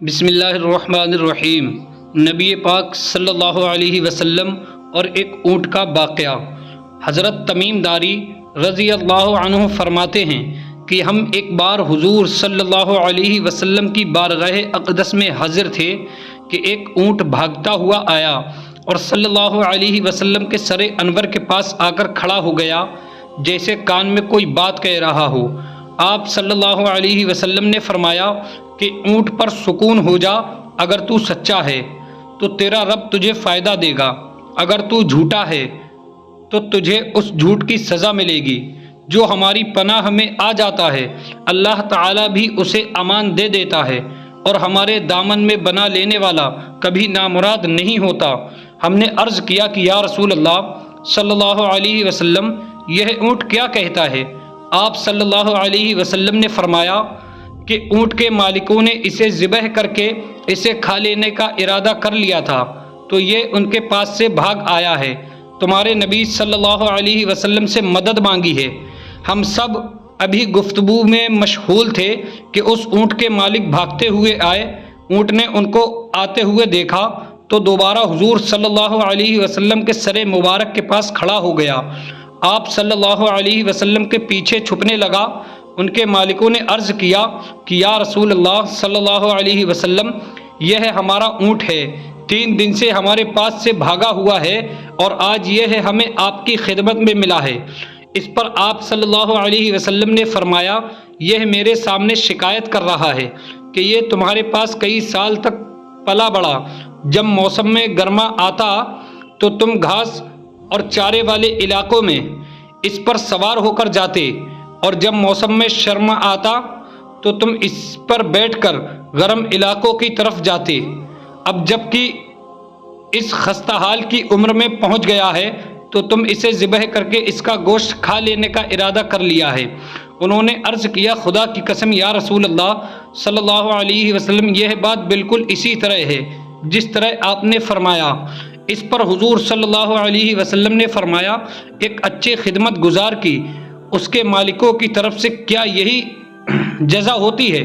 بسم اللہ الرحمن الرحیم۔ نبی پاک صلی اللہ علیہ وسلم اور ایک اونٹ کا واقعہ۔ حضرت تمیم داری رضی اللہ عنہ فرماتے ہیں کہ ہم ایک بار حضور صلی اللہ علیہ وسلم کی بارگاہ اقدس میں حاضر تھے کہ ایک اونٹ بھاگتا ہوا آیا اور صلی اللہ علیہ وسلم کے سر انور کے پاس آ کر کھڑا ہو گیا، جیسے کان میں کوئی بات کہہ رہا ہو۔ آپ صلی اللہ علیہ وسلم نے فرمایا کہ اونٹ پر سکون ہو جا، اگر تو سچا ہے تو تیرا رب تجھے فائدہ دے گا، اگر تو جھوٹا ہے تو تجھے اس جھوٹ کی سزا ملے گی۔ جو ہماری پناہ میں آ جاتا ہے اللہ تعالیٰ بھی اسے امان دے دیتا ہے، اور ہمارے دامن میں بنا لینے والا کبھی نامراد نہیں ہوتا۔ ہم نے عرض کیا کہ یا رسول اللہ صلی اللہ علیہ وسلم، یہ اونٹ کیا کہتا ہے؟ آپ صلی اللہ علیہ وسلم نے فرمایا کہ اونٹ کے مالکوں نے اسے ذبح کر کے اسے کھا لینے کا ارادہ کر لیا تھا، تو یہ ان کے پاس سے بھاگ آیا ہے، تمہارے نبی صلی اللہ علیہ وسلم سے مدد مانگی ہے۔ ہم سب ابھی گفتگو میں مشغول تھے کہ اس اونٹ کے مالک بھاگتے ہوئے آئے۔ اونٹ نے ان کو آتے ہوئے دیکھا تو دوبارہ حضور صلی اللہ علیہ وسلم کے سر مبارک کے پاس کھڑا ہو گیا۔ آپ صلی اللہ علیہ وسلم کے پیچھے چھپنے لگا۔ ان کے مالکوں نے عرض کیا کہ یا رسول اللہ صلی اللہ علیہ وسلم، یہ ہمارا اونٹ ہے، 3 دن سے ہمارے پاس سے بھاگا ہوا ہے اور آج یہ ہمیں آپ کی خدمت میں ملا ہے۔ اس پر آپ صلی اللہ علیہ وسلم نے فرمایا، یہ میرے سامنے شکایت کر رہا ہے کہ یہ تمہارے پاس کئی سال تک پلا بڑھا، جب موسم میں گرما آتا تو تم گھاس اور چارے والے علاقوں میں اس پر سوار ہو کر جاتے، اور جب موسم میں سرما آتا تو تم اس پر بیٹھ کر گرم علاقوں کی طرف جاتے۔ اب جب کہ اس خستہ حال کی عمر میں پہنچ گیا ہے تو تم اسے ذبح کر کے اس کا گوشت کھا لینے کا ارادہ کر لیا ہے۔ انہوں نے عرض کیا، خدا کی قسم یا رسول اللہ صلی اللہ علیہ وسلم، یہ بات بالکل اسی طرح ہے جس طرح آپ نے فرمایا۔ اس پر حضور صلی اللہ علیہ وسلم نے فرمایا، ایک اچھے خدمت گزار کی اس کے مالکوں کی طرف سے کیا یہی جزا ہوتی ہے؟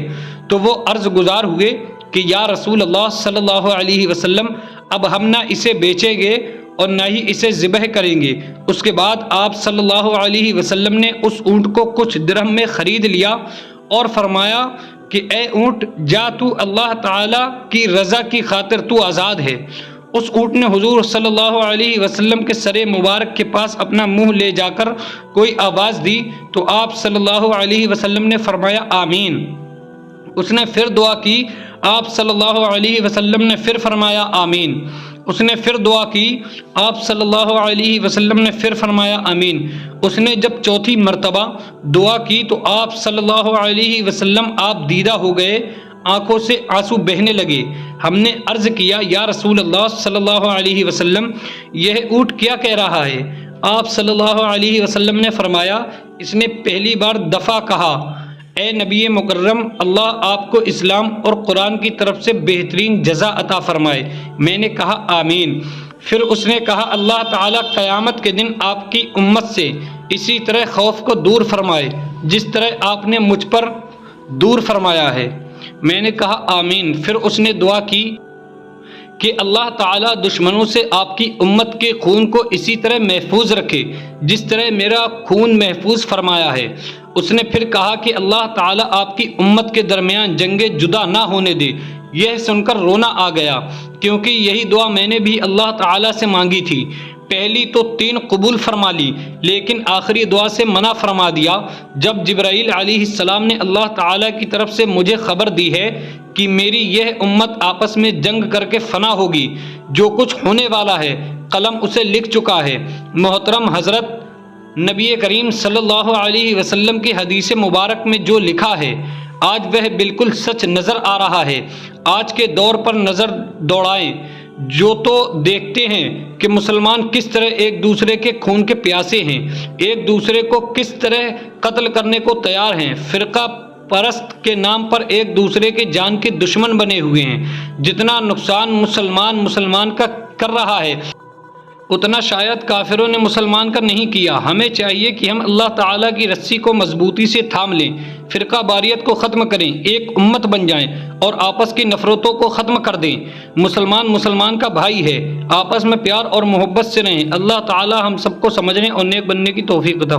تو وہ عرض گزار ہوئے کہ یا رسول اللہ صلی اللہ علیہ وسلم، اب ہم نہ اسے بیچیں گے اور نہ ہی اسے ذبح کریں گے۔ اس کے بعد آپ صلی اللہ علیہ وسلم نے اس اونٹ کو کچھ درہم میں خرید لیا اور فرمایا کہ اے اونٹ، جا تو اللہ تعالیٰ کی رضا کی خاطر تو آزاد ہے۔ اس اونٹ نے حضور صلی اللہ علیہ وسلم کے سر مبارک کے پاس اپنا منہ لے جا کر کوئی آواز دی تو آپ صلی اللہ علیہ وسلم نے فرمایا آمین۔ اس نے پھر دعا کی، آپ صلی اللہ علیہ وسلم نے پھر فرمایا آمین۔ اس نے پھر دعا کی، آپ صلی اللہ علیہ وسلم نے پھر فرمایا آمین۔ اس نے جب چوتھی مرتبہ دعا کی تو آپ صلی اللہ علیہ وسلم آپ دیدہ ہو گئے، آنکھوں سے آنسو بہنے لگے۔ ہم نے عرض کیا، یا رسول اللہ صلی اللہ علیہ وسلم، یہ اونٹ کیا کہہ رہا ہے؟ آپ صلی اللہ علیہ وسلم نے فرمایا، اس نے پہلی بار دفعہ کہا، اے نبی مکرم، اللہ آپ کو اسلام اور قرآن کی طرف سے بہترین جزا عطا فرمائے۔ میں نے کہا آمین۔ پھر اس نے کہا، اللہ تعالیٰ قیامت کے دن آپ کی امت سے اسی طرح خوف کو دور فرمائے جس طرح آپ نے مجھ پر دور فرمایا ہے۔ میں نے کہا آمین۔ پھر اس نے دعا کی کہ اللہ تعالیٰ دشمنوں سے آپ کی امت کے خون کو اسی طرح محفوظ رکھے جس طرح میرا خون محفوظ فرمایا ہے۔ اس نے پھر کہا کہ اللہ تعالیٰ آپ کی امت کے درمیان جنگ جدا نہ ہونے دے۔ یہ سن کر رونا آ گیا، کیونکہ یہی دعا میں نے بھی اللہ تعالیٰ سے مانگی تھی۔ پہلی تو 3 قبول فرما لی، لیکن آخری دعا سے منع فرما دیا۔ جب جبرائیل علیہ السلام نے اللہ تعالیٰ کی طرف سے مجھے خبر دی ہے کہ میری یہ امت آپس میں جنگ کر کے فنا ہوگی، جو کچھ ہونے والا ہے قلم اسے لکھ چکا ہے۔ محترم حضرت، نبی کریم صلی اللہ علیہ وسلم کی حدیث مبارک میں جو لکھا ہے آج وہ بالکل سچ نظر آ رہا ہے۔ آج کے دور پر نظر دوڑائیں جو تو دیکھتے ہیں کہ مسلمان کس طرح ایک دوسرے کے خون کے پیاسے ہیں، ایک دوسرے کو کس طرح قتل کرنے کو تیار ہیں، فرقہ پرست کے نام پر ایک دوسرے کے جان کے دشمن بنے ہوئے ہیں۔ جتنا نقصان مسلمان کا کر رہا ہے، اتنا شاید کافروں نے مسلمان کا نہیں کیا۔ ہمیں چاہیے کہ ہم اللہ تعالیٰ کی رسی کو مضبوطی سے تھام لیں، فرقہ واریت کو ختم کریں، ایک امت بن جائیں اور آپس کی نفرتوں کو ختم کر دیں۔ مسلمان کا بھائی ہے، آپس میں پیار اور محبت سے رہیں۔ اللہ تعالیٰ ہم سب کو سمجھنے اور نیک بننے کی توفیق عطا